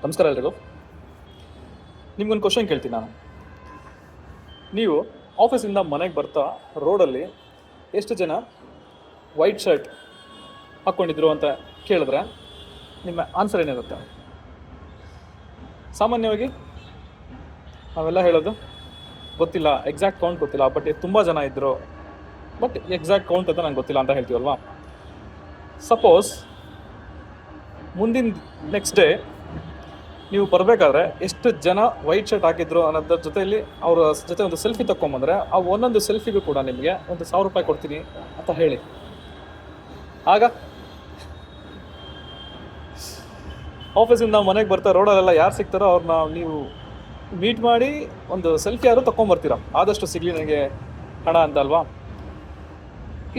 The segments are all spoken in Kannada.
ನಮಸ್ಕಾರ ಎಲ್ರಿಗೂ. ನಿಮ್ಗೊಂದು ಕ್ವಶನ್ ಕೇಳ್ತೀನಿ ನಾನು. ನೀವು ಆಫೀಸಿಂದ ಮನೆಗೆ ಬರ್ತಾ ರೋಡಲ್ಲಿ ಎಷ್ಟು ಜನ ವೈಟ್ ಶರ್ಟ್ ಹಾಕ್ಕೊಂಡಿದ್ರು ಅಂತ ಕೇಳಿದ್ರೆ ನಿಮ್ಮ ಆನ್ಸರ್ ಏನಿರುತ್ತೆ? ಸಾಮಾನ್ಯವಾಗಿ ನಾವೆಲ್ಲ ಹೇಳೋದು ಗೊತ್ತಿಲ್ಲ, ಎಕ್ಸಾಕ್ಟ್ ಕೌಂಟ್ ಗೊತ್ತಿಲ್ಲ, ಬಟ್ ತುಂಬ ಜನ ಇದ್ದರು, ಬಟ್ ಎಕ್ಸಾಕ್ಟ್ ಕೌಂಟ್ ಅಂತ ನಂಗೆ ಗೊತ್ತಿಲ್ಲ ಅಂತ ಹೇಳ್ತೀವಲ್ವಾ. ಸಪೋಸ್ ಮುಂದಿನ ನೆಕ್ಸ್ಟ್ ಡೇ ನೀವು ಬರಬೇಕಾದ್ರೆ ಎಷ್ಟು ಜನ ವೈಟ್ ಶರ್ಟ್ ಹಾಕಿದ್ರು ಅನ್ನೋದ್ರ ಜೊತೆಯಲ್ಲಿ ಅವರ ಜೊತೆ ಒಂದು ಸೆಲ್ಫಿ ತಗೊಂಬಂದರೆ ಆ ಒಂದೊಂದು ಸೆಲ್ಫಿಗೂ ಕೂಡ ನಿಮಗೆ ಒಂದು ₹1,000 ಕೊಡ್ತೀನಿ ಅಂತ ಹೇಳಿ. ಆಗ ಆಫೀಸಿಂದ ಮನೆಗೆ ಬರ್ತಾ ರೋಡಲ್ಲೆಲ್ಲ ಯಾರು ಸಿಗ್ತಾರೋ ಅವ್ರನ್ನ ನೀವು ಮೀಟ್ ಮಾಡಿ ಒಂದು ಸೆಲ್ಫಿ ಯಾರು ತೊಗೊಂಬರ್ತೀರ, ಆದಷ್ಟು ಸಿಗಲಿ ನನಗೆ ಹಣ ಅಂತ ಅಲ್ವಾ.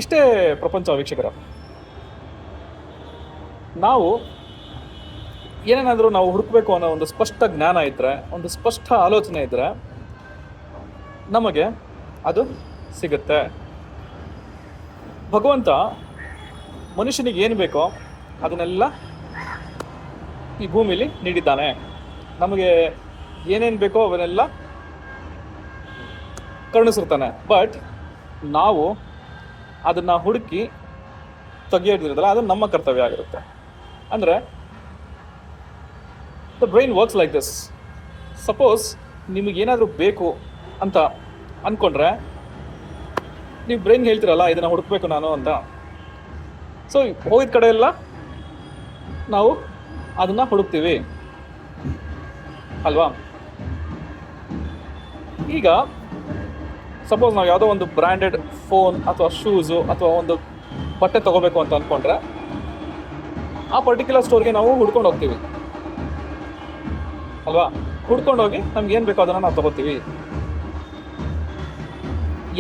ಇಷ್ಟೇ ಪ್ರಪಂಚ ವೀಕ್ಷಕರ. ನಾವು ಏನೇನಾದರೂ ನಾವು ಹುಡುಕಬೇಕು ಅನ್ನೋ ಒಂದು ಸ್ಪಷ್ಟ ಜ್ಞಾನ ಇದ್ದರೆ, ಒಂದು ಸ್ಪಷ್ಟ ಆಲೋಚನೆ ಇದ್ದರೆ ನಮಗೆ ಅದು ಸಿಗುತ್ತೆ. ಭಗವಂತ ಮನುಷ್ಯನಿಗೆ ಏನು ಬೇಕೋ ಅದನ್ನೆಲ್ಲ ಈ ಭೂಮಿಲಿ ನೀಡಿದ್ದಾನೆ. ನಮಗೆ ಏನೇನು ಬೇಕೋ ಅವನ್ನೆಲ್ಲ ಕರುಣಿಸಿರ್ತಾನೆ. ಬಟ್ ನಾವು ಅದನ್ನು ಹುಡುಕಿ ತೆಗಿಯೋದಿರೋದಲ್ಲ, ಅದು ನಮ್ಮ ಕರ್ತವ್ಯ ಆಗಿರುತ್ತೆ. ಅಂದರೆ the brain works like this. Suppose ನಿಮಗೇನಾದರೂ ಬೇಕು ಅಂತ ಅಂದ್ಕೊಂಡ್ರೆ ನೀವು ಬ್ರೈನ್ಗೆ ಹೇಳ್ತಿರಲ್ಲ ಇದನ್ನು ಹುಡುಕಬೇಕು ನಾನು ಅಂತ. ಸೊ ಹೋಗಿದ ಕಡೆ ಎಲ್ಲ ನಾವು ಅದನ್ನು ಹುಡುಕ್ತೀವಿ ಅಲ್ವಾ. ಈಗ ಸಪೋಸ್ ನಾವು ಯಾವುದೋ ಒಂದು ಬ್ರ್ಯಾಂಡೆಡ್ ಫೋನ್ ಅಥವಾ ಶೂಸು ಅಥವಾ ಒಂದು ಬಟ್ಟೆ ತೊಗೋಬೇಕು ಅಂತ ಅಂದ್ಕೊಂಡ್ರೆ ಆ ಪರ್ಟಿಕ್ಯುಲರ್ ಸ್ಟೋರ್ಗೆ ನಾವು ಹುಡ್ಕೊಂಡು ಹೋಗ್ತೀವಿ ಅಲ್ವಾ. ಹುಡ್ಕೊಂಡು ಹೋಗಿ ನಮ್ಗೆ ಏನು ಬೇಕೋ ಅದನ್ನು ನಾವು ತೊಗೋತೀವಿ.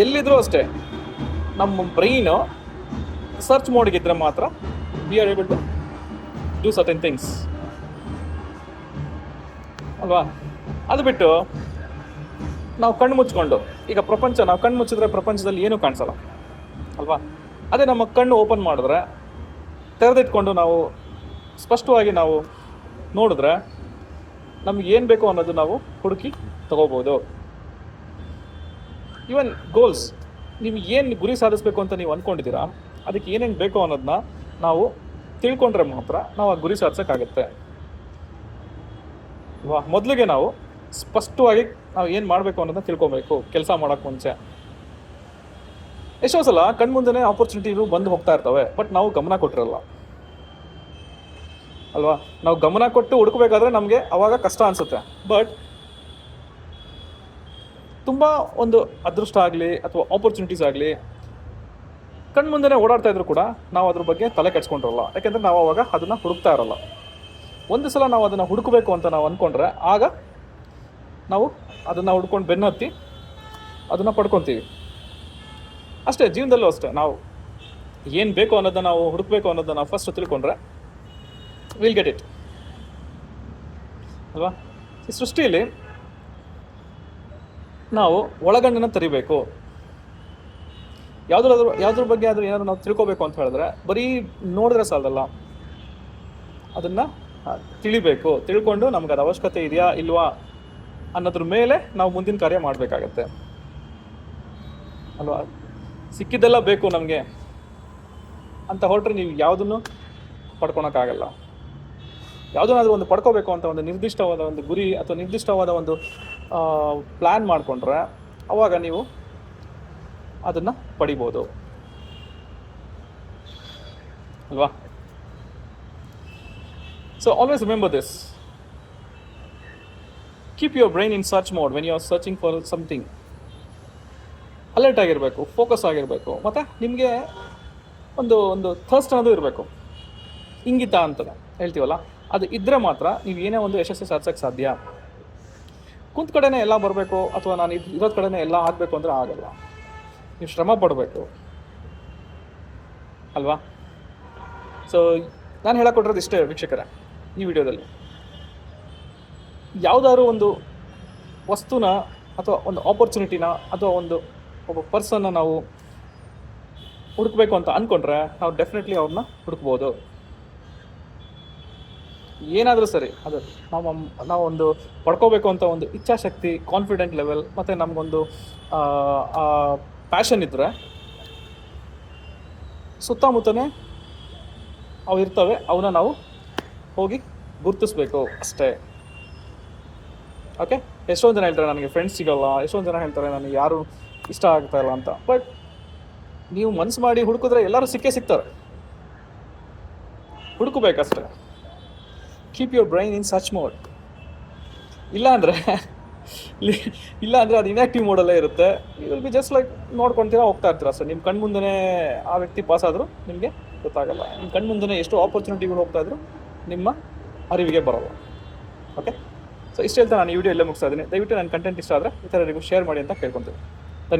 ಎಲ್ಲಿದ್ರೂ ಅಷ್ಟೇ ನಮ್ಮ ಬ್ರೈನು ಸರ್ಚ್ ಮೋಡ್ಗಿದ್ರೆ ಮಾತ್ರ we are able to do certain things ಅಲ್ವಾ. ಅದು ಬಿಟ್ಟು ನಾವು ಕಣ್ಣು ಮುಚ್ಕೊಂಡು, ಈಗ ನಾವು ಕಣ್ಣು ಮುಚ್ಚಿದ್ರೆ ಪ್ರಪಂಚದಲ್ಲಿ ಏನೂ ಕಾಣಿಸಲ್ಲ ಅಲ್ವಾ. ಅದೇ ನಮ್ಮ ಕಣ್ಣು ಓಪನ್ ಮಾಡಿದ್ರೆ, ತೆರೆದಿಟ್ಕೊಂಡು ನಾವು ಸ್ಪಷ್ಟವಾಗಿ ನಾವು ನೋಡಿದ್ರೆ ನಮ್ಗೆ ಏನು ಬೇಕು ಅನ್ನೋದು ನಾವು ಹುಡುಕಿ ತಗೋಬೋದು. ಈವನ್ ಗೋಲ್ಸ್, ನಿಮ್ಗೆ ಏನು ಗುರಿ ಸಾಧಿಸಬೇಕು ಅಂತ ನೀವು ಅಂದ್ಕೊಂಡಿದ್ದೀರಾ, ಅದಕ್ಕೆ ಏನೇನು ಬೇಕು ಅನ್ನೋದನ್ನ ನಾವು ತಿಳ್ಕೊಂಡ್ರೆ ಮಾತ್ರ ನಾವು ಆ ಗುರಿ ಸಾಧಿಸೋಕ್ಕಾಗತ್ತೆ. ಮೊದಲಿಗೆ ನಾವು ಸ್ಪಷ್ಟವಾಗಿ ನಾವು ಏನು ಮಾಡಬೇಕು ಅನ್ನೋದನ್ನ ತಿಳ್ಕೊಬೇಕು ಕೆಲಸ ಮಾಡೋಕ್ಕೆ ಮುಂಚೆ. ಎಷ್ಟೋ ಸಲ ಕಣ್ಮುಂದೆನೇ ಆಪರ್ಚುನಿಟಿಗಳು ಬಂದು ಹೋಗ್ತಾ ಇರ್ತವೆ, ಬಟ್ ನಾವು ಗಮನ ಕೊಟ್ಟಿರಲ್ಲ ಅಲ್ವಾ. ನಾವು ಗಮನ ಕೊಟ್ಟು ಹುಡುಕಬೇಕಾದ್ರೆ ನಮಗೆ ಅವಾಗ ಕಷ್ಟ ಅನಿಸುತ್ತೆ. ಬಟ್ ತುಂಬ ಒಂದು ಅದೃಷ್ಟ ಆಗಲಿ ಅಥವಾ ಆಪರ್ಚುನಿಟೀಸ್ ಆಗಲಿ ಕಣ್ಮುಂದೆನೇ ಓಡಾಡ್ತಾ ಇದ್ರು ಕೂಡ ನಾವು ಅದ್ರ ಬಗ್ಗೆ ತಲೆ ಕೆಡ್ಸ್ಕೊಂಡಿರಲ್ಲ. ಯಾಕೆಂದರೆ ನಾವು ಅವಾಗ ಅದನ್ನು ಹುಡುಕ್ತಾ ಇರಲ್ಲ. ಒಂದು ಸಲ ನಾವು ಅದನ್ನು ಹುಡುಕಬೇಕು ಅಂತ ನಾವು ಅಂದ್ಕೊಂಡ್ರೆ ಆಗ ನಾವು ಅದನ್ನು ಹುಡ್ಕೊಂಡು ಬೆನ್ನತ್ತಿ ಅದನ್ನು ಪಡ್ಕೊತೀವಿ. ಅಷ್ಟೇ ಜೀವನದಲ್ಲೂ ಅಷ್ಟೇ. ನಾವು ಏನು ಬೇಕು ಅನ್ನೋದನ್ನು ನಾವು ಹುಡುಕಬೇಕು ಅನ್ನೋದನ್ನು ನಾವು ಫಸ್ಟ್ ತಿಳ್ಕೊಂಡ್ರೆ ವಿಲ್ ಗೆಟ್ ಇಟ್ ಅಲ್ವಾ. ಈ ಸೃಷ್ಟಿಯಲ್ಲಿ ನಾವು ಒಳಗಣ್ಣನ್ನು ತರಿಬೇಕು. ಯಾವುದ್ರ ಬಗ್ಗೆ ಆದರೂ ಏನಾದರೂ ನಾವು ತಿಳ್ಕೊಬೇಕು ಅಂತ ಹೇಳಿದ್ರೆ ಬರೀ ನೋಡಿದ್ರೆ ಸಾಲಲ್ಲ, ಅದನ್ನು ತಿಳಿಬೇಕು. ತಿಳ್ಕೊಂಡು ನಮ್ಗೆ ಅದು ಅವಶ್ಯಕತೆ ಇದೆಯಾ ಇಲ್ವಾ ಅನ್ನೋದ್ರ ಮೇಲೆ ನಾವು ಮುಂದಿನ ಕಾರ್ಯ ಮಾಡಬೇಕಾಗತ್ತೆ ಅಲ್ವಾ. ಸಿಕ್ಕಿದ್ದೆಲ್ಲ ಬೇಕು ನಮಗೆ ಅಂತ ಹೊರಟ್ರೆ ನೀವು ಯಾವುದನ್ನು ಪಡ್ಕೊಳಕ್ಕಾಗಲ್ಲ. ಯಾವುದನ್ನಾದರೂ ಒಂದು ಪಡ್ಕೋಬೇಕು ಅಂತ ಒಂದು ನಿರ್ದಿಷ್ಟವಾದ ಒಂದು ಗುರಿ ಅಥವಾ ನಿರ್ದಿಷ್ಟವಾದ ಒಂದು ಪ್ಲ್ಯಾನ್ ಮಾಡಿಕೊಂಡ್ರೆ ಆವಾಗ ನೀವು ಅದನ್ನು ಪಡಿಬೋದು ಅಲ್ವಾ. So always remember this. Keep your brain in search mode when you are searching for something. Alert ಆಗಿರಬೇಕು, ಫೋಕಸ್ ಆಗಿರಬೇಕು, ಮತ್ತು ನಿಮಗೆ ಒಂದು ಥರ್ಸ್ಟ್ ಅನ್ನೋದು ಇರಬೇಕು. ಇಂಗಿತ ಅಂತ ಹೇಳ್ತೀವಲ್ಲ, ಅದು ಇದ್ದರೆ ಮಾತ್ರ ನೀವು ಏನೇ ಒಂದು ಯಶಸ್ಸು ಸಾಧಿಸೋಕ್ಕೆ ಸಾಧ್ಯ. ಕುಂತ ಕಡೆನೇ ಎಲ್ಲ ಬರಬೇಕು ಅಥವಾ ನಾನು ಇರೋದ ಕಡೆನೇ ಎಲ್ಲ ಆಗಬೇಕು ಅಂದರೆ ಆಗಲ್ಲ. ನೀವು ಶ್ರಮ ಪಡಬೇಕು ಅಲ್ವಾ. ಸೊ ನಾನು ಹೇಳಕೊಟ್ಟಿರೋದು ಇಷ್ಟೇ ವೀಕ್ಷಕರೇ ಈ ವಿಡಿಯೋದಲ್ಲಿ. ಯಾವುದಾದ್ರು ಒಂದು ವಸ್ತುನ ಅಥವಾ ಒಂದು ಆಪರ್ಚುನಿಟಿನ ಅಥವಾ ಒಬ್ಬ ಪರ್ಸನ್ನ ನಾವು ಹುಡುಕಬೇಕು ಅಂತ ಅಂದ್ಕೊಂಡ್ರೆ ನಾವು ಡೆಫಿನೆಟ್ಲಿ ಅವ್ರನ್ನ ಹುಡುಕ್ಬೋದು. ಏನಾದರೂ ಸರಿ ಅದು ನಾವೊಂದು ಪಡ್ಕೋಬೇಕು ಅಂತ ಒಂದು ಇಚ್ಛಾಶಕ್ತಿ, ಕಾನ್ಫಿಡೆಂಟ್ ಲೆವೆಲ್ ಮತ್ತು ನಮಗೊಂದು ಪ್ಯಾಷನ್ ಇದ್ದರೆ ಸುತ್ತಮುತ್ತನೇ ಅವು ಇರ್ತವೆ, ಅವನ್ನ ನಾವು ಹೋಗಿ ಗುರ್ತಿಸ್ಬೇಕು ಅಷ್ಟೇ. ಓಕೆ, ಎಷ್ಟೊಂದು ಜನ ಹೇಳ್ತಾರೆ ನನಗೆ ಫ್ರೆಂಡ್ಸ್ ಸಿಗೋಲ್ಲ, ಎಷ್ಟೊಂದು ಜನ ಹೇಳ್ತಾರೆ ನನಗೆ ಯಾರು ಇಷ್ಟ ಆಗ್ತಾ ಇಲ್ಲ ಅಂತ. ಬಟ್ ನೀವು ಮನಸ್ಸು ಮಾಡಿ ಹುಡುಕಿದ್ರೆ ಎಲ್ಲರೂ ಸಿಗ್ತಾರೆ, ಹುಡುಕಬೇಕಷ್ಟೆ. Keep your brain in search mode. ಇಲ್ಲಾಂದರೆ ಅದು ಇನ್ಯಾಕ್ಟಿವ್ ಮೋಡಲ್ಲೇ ಇರುತ್ತೆ. You will be just like ನೋಡ್ಕೊಳ್ತೀರಾ, ಹೋಗ್ತಾ ಇರ್ತೀರ ಅಷ್ಟೇ. ನಿಮ್ಮ ಕಣ್ಮುಂದೆ ಆ ವ್ಯಕ್ತಿ ಪಾಸ್ ಆದರೂ ನಿಮಗೆ ಗೊತ್ತಾಗಲ್ಲ. ನಿಮ್ಮ ಕಣ್ಮುಂದೆ ಎಷ್ಟು ಆಪರ್ಚುನಿಟಿಗಳು ಹೋಗ್ತಾ ಇದ್ರು ನಿಮ್ಮ ಅರಿವಿಗೆ ಬರೋಲ್ಲ. ಓಕೆ, ಸೊ ಇಷ್ಟು ಹೇಳ್ತಾ ನಾನು ಈ ವಿಡಿಯೋ ಎಲ್ಲೇ ಮುಗಿಸ್ತಾ ಇದ್ದೀನಿ. ದಯವಿಟ್ಟು ನನ್ನ ಕಂಟೆಂಟ್ ಇಷ್ಟ ಆದರೆ ಇತರರಿಗೂ ಶೇರ್ ಮಾಡಿ ಅಂತ ಕೇಳ್ಕೊತೀನಿ.